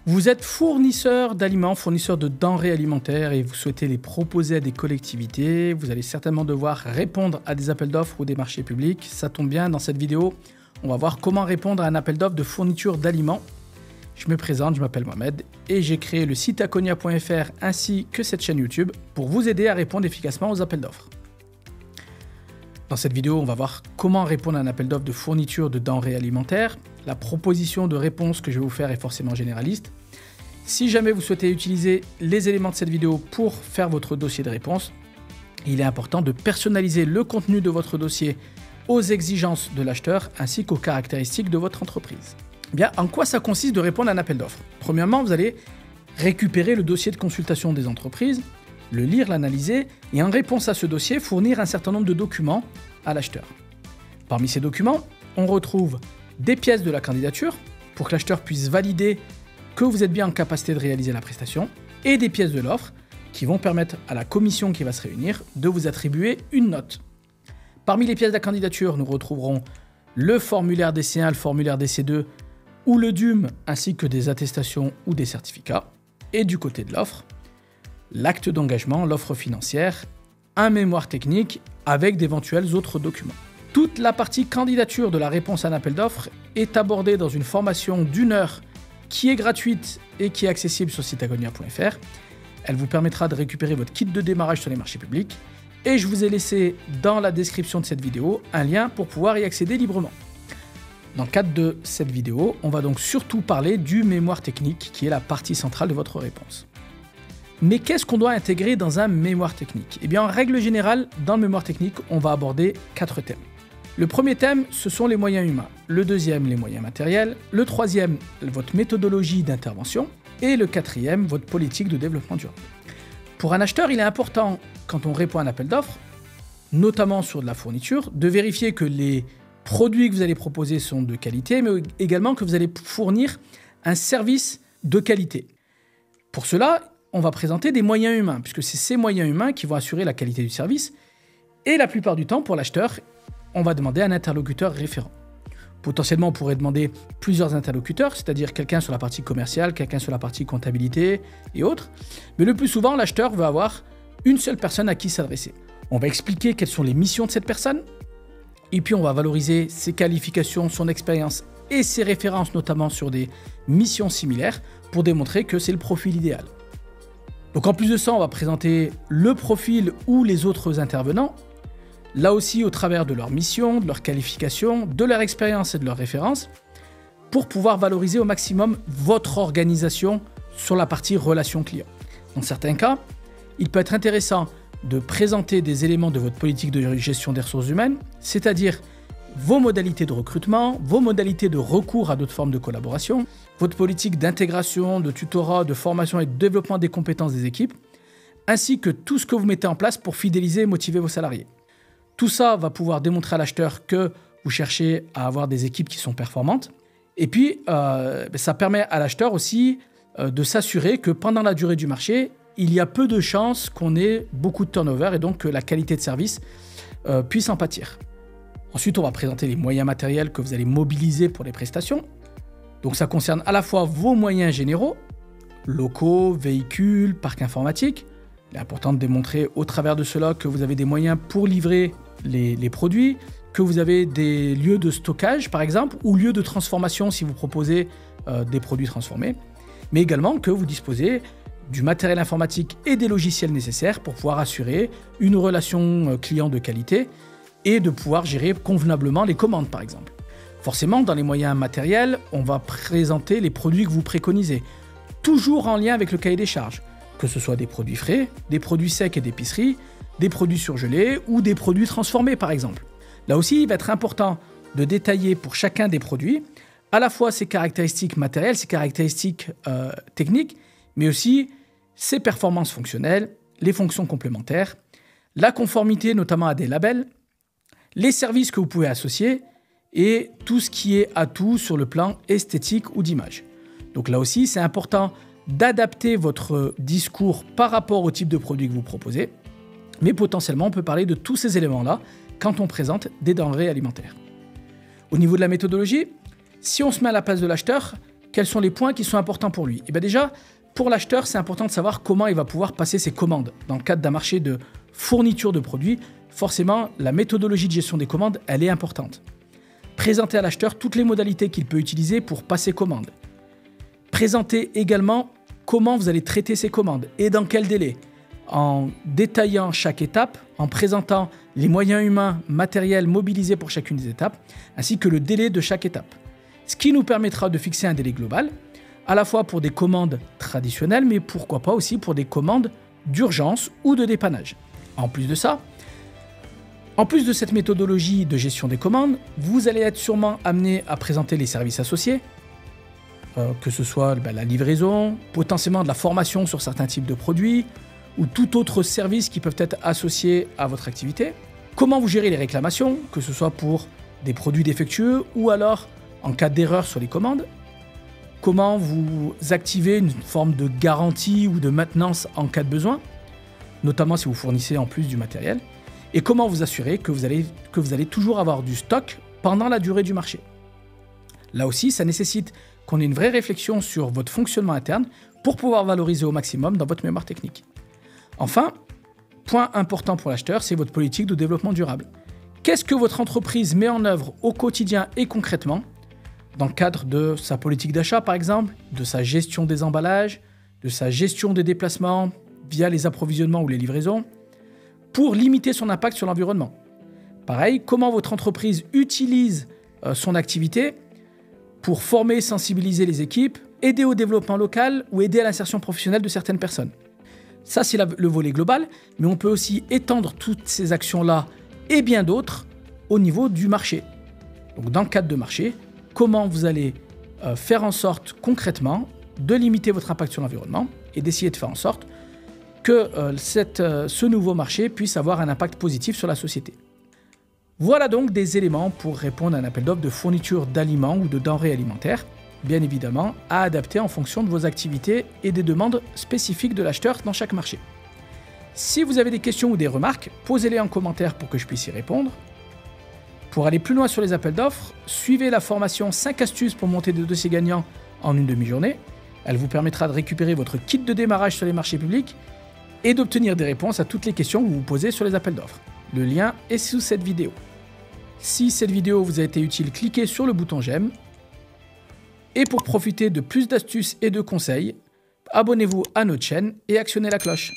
Vous êtes fournisseur d'aliments, fournisseur de denrées alimentaires et vous souhaitez les proposer à des collectivités. Vous allez certainement devoir répondre à des appels d'offres ou des marchés publics. Ça tombe bien, dans cette vidéo, on va voir comment répondre à un appel d'offres de fourniture d'aliments. Je me présente, je m'appelle Mohamed et j'ai créé le site akonia.fr ainsi que cette chaîne YouTube pour vous aider à répondre efficacement aux appels d'offres. Dans cette vidéo, on va voir comment répondre à un appel d'offres de fourniture de denrées alimentaires. La proposition de réponse que je vais vous faire est forcément généraliste. Si jamais vous souhaitez utiliser les éléments de cette vidéo pour faire votre dossier de réponse, il est important de personnaliser le contenu de votre dossier aux exigences de l'acheteur ainsi qu'aux caractéristiques de votre entreprise. Bien, en quoi ça consiste de répondre à un appel d'offres ? Premièrement, vous allez récupérer le dossier de consultation des entreprises, le lire, l'analyser et en réponse à ce dossier, fournir un certain nombre de documents à l'acheteur. Parmi ces documents, on retrouve des pièces de la candidature pour que l'acheteur puisse valider que vous êtes bien en capacité de réaliser la prestation et des pièces de l'offre qui vont permettre à la commission qui va se réunir de vous attribuer une note. Parmi les pièces de la candidature, nous retrouverons le formulaire DC1, le formulaire DC2 ou le DUM ainsi que des attestations ou des certificats. Et du côté de l'offre, l'acte d'engagement, l'offre financière, un mémoire technique avec d'éventuels autres documents. Toute la partie candidature de la réponse à un appel d'offres est abordée dans une formation d'1 heure qui est gratuite et qui est accessible sur le site akonia.fr. Elle vous permettra de récupérer votre kit de démarrage sur les marchés publics et je vous ai laissé dans la description de cette vidéo un lien pour pouvoir y accéder librement. Dans le cadre de cette vidéo, on va donc surtout parler du mémoire technique qui est la partie centrale de votre réponse. Mais qu'est-ce qu'on doit intégrer dans un mémoire technique ? Eh bien, en règle générale, dans le mémoire technique, on va aborder 4 thèmes. Le premier thème, ce sont les moyens humains. Le deuxième, les moyens matériels. Le troisième, votre méthodologie d'intervention. Et le quatrième, votre politique de développement durable. Pour un acheteur, il est important, quand on répond à un appel d'offres, notamment sur de la fourniture, de vérifier que les produits que vous allez proposer sont de qualité, mais également que vous allez fournir un service de qualité. Pour cela, on va présenter des moyens humains, puisque c'est ces moyens humains qui vont assurer la qualité du service. Et la plupart du temps, pour l'acheteur, on va demander un interlocuteur référent. Potentiellement, on pourrait demander plusieurs interlocuteurs, c'est-à-dire quelqu'un sur la partie commerciale, quelqu'un sur la partie comptabilité et autres. Mais le plus souvent, l'acheteur veut avoir une seule personne à qui s'adresser. On va expliquer quelles sont les missions de cette personne, et puis on va valoriser ses qualifications, son expérience et ses références, notamment sur des missions similaires, pour démontrer que c'est le profil idéal. Donc en plus de ça, on va présenter le profil ou les autres intervenants, là aussi au travers de leur mission, de leur qualification, de leur expérience et de leurs références, pour pouvoir valoriser au maximum votre organisation sur la partie relation client. Dans certains cas, il peut être intéressant de présenter des éléments de votre politique de gestion des ressources humaines, c'est-à-dire vos modalités de recrutement, vos modalités de recours à d'autres formes de collaboration, votre politique d'intégration, de tutorat, de formation et de développement des compétences des équipes, ainsi que tout ce que vous mettez en place pour fidéliser et motiver vos salariés. Tout ça va pouvoir démontrer à l'acheteur que vous cherchez à avoir des équipes qui sont performantes. Et puis, ça permet à l'acheteur aussi de s'assurer que pendant la durée du marché, il y a peu de chances qu'on ait beaucoup de turnover et donc que la qualité de service puisse en pâtir. Ensuite, on va présenter les moyens matériels que vous allez mobiliser pour les prestations. Donc ça concerne à la fois vos moyens généraux, locaux, véhicules, parcs informatiques. Il est important de démontrer au travers de cela que vous avez des moyens pour livrer les produits, que vous avez des lieux de stockage par exemple, ou lieux de transformation si vous proposez des produits transformés, mais également que vous disposez du matériel informatique et des logiciels nécessaires pour pouvoir assurer une relation client de qualité et de pouvoir gérer convenablement les commandes par exemple. Forcément, dans les moyens matériels, on va présenter les produits que vous préconisez, toujours en lien avec le cahier des charges, que ce soit des produits frais, des produits secs et d'épicerie, des produits surgelés ou des produits transformés par exemple. Là aussi, il va être important de détailler pour chacun des produits à la fois ses caractéristiques matérielles, ses caractéristiques techniques, mais aussi ses performances fonctionnelles, les fonctions complémentaires, la conformité notamment à des labels, les services que vous pouvez associer et tout ce qui est atout sur le plan esthétique ou d'image. Donc là aussi, c'est important d'adapter votre discours par rapport au type de produit que vous proposez, mais potentiellement, on peut parler de tous ces éléments-là quand on présente des denrées alimentaires. Au niveau de la méthodologie, si on se met à la place de l'acheteur, quels sont les points qui sont importants pour lui? Et bien déjà, pour l'acheteur, c'est important de savoir comment il va pouvoir passer ses commandes. Dans le cadre d'un marché de fourniture de produits, forcément, la méthodologie de gestion des commandes, elle est importante. Présentez à l'acheteur toutes les modalités qu'il peut utiliser pour passer commande. Présentez également comment vous allez traiter ces commandes et dans quel délai, en détaillant chaque étape, en présentant les moyens humains, matériels mobilisés pour chacune des étapes, ainsi que le délai de chaque étape. Ce qui nous permettra de fixer un délai global, à la fois pour des commandes traditionnelles, mais pourquoi pas aussi pour des commandes d'urgence ou de dépannage. En plus de ça, en plus de cette méthodologie de gestion des commandes, vous allez être sûrement amené à présenter les services associés, que ce soit la livraison, potentiellement de la formation sur certains types de produits, ou tout autre service qui peuvent être associés à votre activité. Comment vous gérez les réclamations, que ce soit pour des produits défectueux ou alors en cas d'erreur sur les commandes. Comment vous activez une forme de garantie ou de maintenance en cas de besoin, notamment si vous fournissez en plus du matériel. Et comment vous assurer que vous allez toujours avoir du stock pendant la durée du marché. Là aussi, ça nécessite qu'on ait une vraie réflexion sur votre fonctionnement interne pour pouvoir valoriser au maximum dans votre mémoire technique. Enfin, point important pour l'acheteur, c'est votre politique de développement durable. Qu'est-ce que votre entreprise met en œuvre au quotidien et concrètement, dans le cadre de sa politique d'achat par exemple, de sa gestion des emballages, de sa gestion des déplacements via les approvisionnements ou les livraisons, pour limiter son impact sur l'environnement. Pareil, comment votre entreprise utilise son activité pour former et sensibiliser les équipes, aider au développement local ou aider à l'insertion professionnelle de certaines personnes. Ça, c'est le volet global, mais on peut aussi étendre toutes ces actions-là et bien d'autres au niveau du marché. Donc, dans le cadre de marché, comment vous allez faire en sorte concrètement de limiter votre impact sur l'environnement et d'essayer de faire en sorte que ce nouveau marché puisse avoir un impact positif sur la société. Voilà donc des éléments pour répondre à un appel d'offres de fourniture d'aliments ou de denrées alimentaires, bien évidemment à adapter en fonction de vos activités et des demandes spécifiques de l'acheteur dans chaque marché. Si vous avez des questions ou des remarques, posez-les en commentaire pour que je puisse y répondre. Pour aller plus loin sur les appels d'offres, suivez la formation 5 astuces pour monter des dossiers gagnants en une demi-journée. Elle vous permettra de récupérer votre kit de démarrage sur les marchés publics et d'obtenir des réponses à toutes les questions que vous vous posez sur les appels d'offres. Le lien est sous cette vidéo. Si cette vidéo vous a été utile, cliquez sur le bouton j'aime. Et pour profiter de plus d'astuces et de conseils, abonnez-vous à notre chaîne et actionnez la cloche.